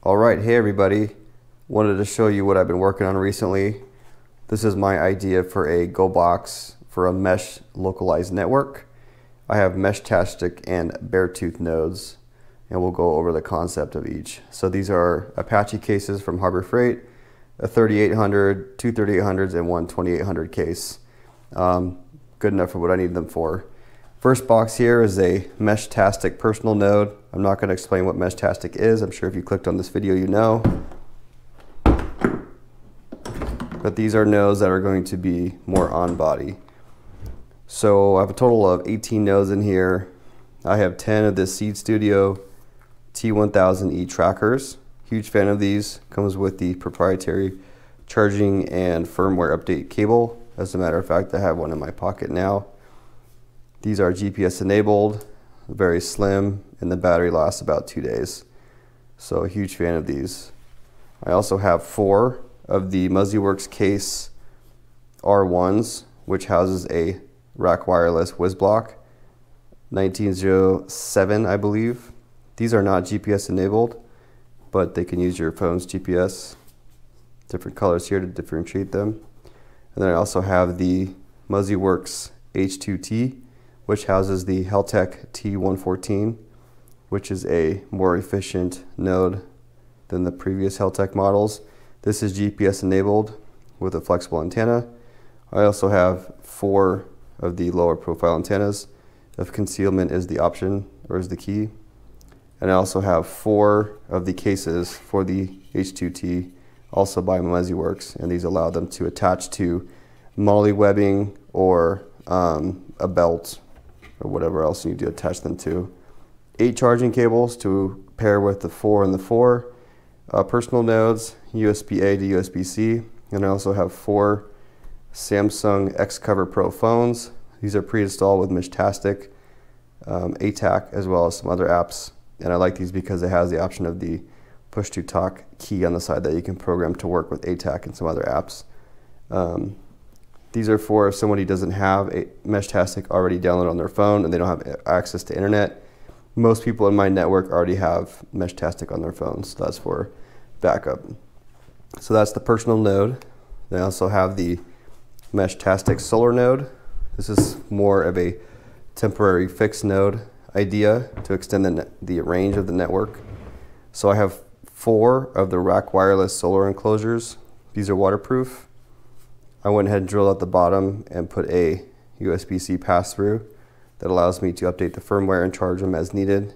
Alright, hey everybody. Wanted to show you what I've been working on recently. This is my idea for a Go box for a mesh localized network. I have Meshtastic and Beartooth nodes, and we'll go over the concept of each. So these are Apache cases from Harbor Freight, a 3800, two 3800s, and one 2800 case. Good enough for what I need them for. First box here is a Meshtastic personal node. I'm not going to explain what Meshtastic is. I'm sure if you clicked on this video you know. But these are nodes that are going to be more on body. So I have a total of 18 nodes in here. I have 10 of the Seed Studio T1000E trackers. Huge fan of these. Comes with the proprietary charging and firmware update cable. As a matter of fact, I have one in my pocket now. These are GPS enabled, very slim, and the battery lasts about 2 days. So a huge fan of these. I also have 4 of the MuzzyWorks case R1s, which houses a rack wireless WizBlock 1907, I believe. These are not GPS enabled, but they can use your phone's GPS. Different colors here to differentiate them. And then I also have the MuzzyWorks H2T, which houses the Heltec T114, which is a more efficient node than the previous Heltec models. This is GPS enabled with a flexible antenna. I also have 4 of the lower profile antennas. If concealment is the option or is the key. And I also have 4 of the cases for the H2T, also by MuzzyWorks, and these allow them to attach to MOLLE webbing or a belt or whatever else you need to attach them to. 8 charging cables to pair with the 4 and the 4. Personal nodes, USB-A to USB-C, and I also have 4 Samsung Xcover Pro phones. These are pre-installed with Meshtastic, ATAC, as well as some other apps. And I like these because it has the option of the push-to-talk key on the side that you can program to work with ATAC and some other apps. These are for if somebody doesn't have a Meshtastic already downloaded on their phone and they don't have access to internet. Most people in my network already have Meshtastic on their phones, so that's for backup. So that's the personal node. They also have the Meshtastic solar node. This is more of a temporary fixed node idea to extend the range of the network. So I have 4 of the rack wireless solar enclosures. These are waterproof. I went ahead and drilled out the bottom and put a USB-C pass-through that allows me to update the firmware and charge them as needed.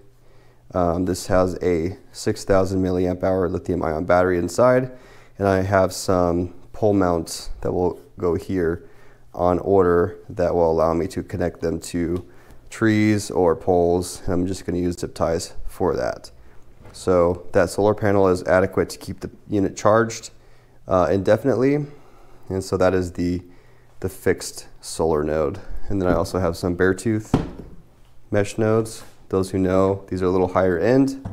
This has a 6,000 milliamp hour lithium ion battery inside, and I have some pole mounts that will go here on order that will allow me to connect them to trees or poles, and I'm just going to use zip ties for that. So that solar panel is adequate to keep the unit charged indefinitely. And so that is the fixed solar node. And then I also have some Beartooth mesh nodes. Those who know, these are a little higher end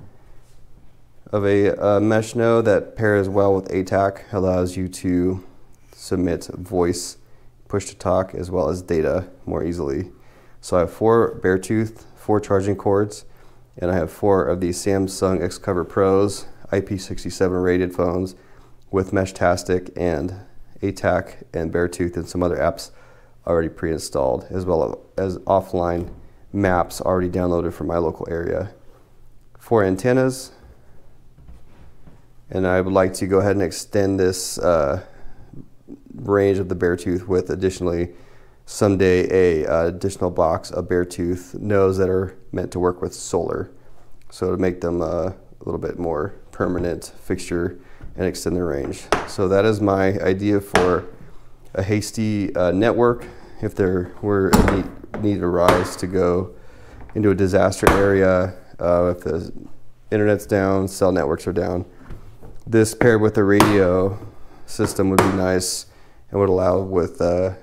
of a mesh node that pairs well with ATAC, allows you to submit voice, push to talk, as well as data more easily. So I have 4 Beartooth, 4 charging cords, and I have 4 of these Samsung Xcover Pros IP67 rated phones with Meshtastic and ATAC and Beartooth and some other apps already pre-installed, as well as offline maps already downloaded from my local area. 4 antennas, and I would like to go ahead and extend this range of the Beartooth with additionally someday a additional box of Beartooth nodes that are meant to work with solar, so to make them a little bit more permanent fixture and extend the range. So that is my idea for a hasty network. If there were a need arise to go into a disaster area, if the internet's down, cell networks are down, this paired with a radio system would be nice and would allow with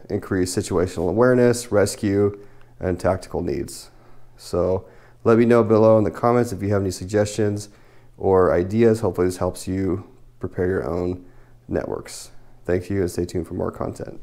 increased situational awareness, rescue, and tactical needs. So let me know below in the comments if you have any suggestions or ideas. Hopefully this helps you prepare your own networks. Thank you, and stay tuned for more content.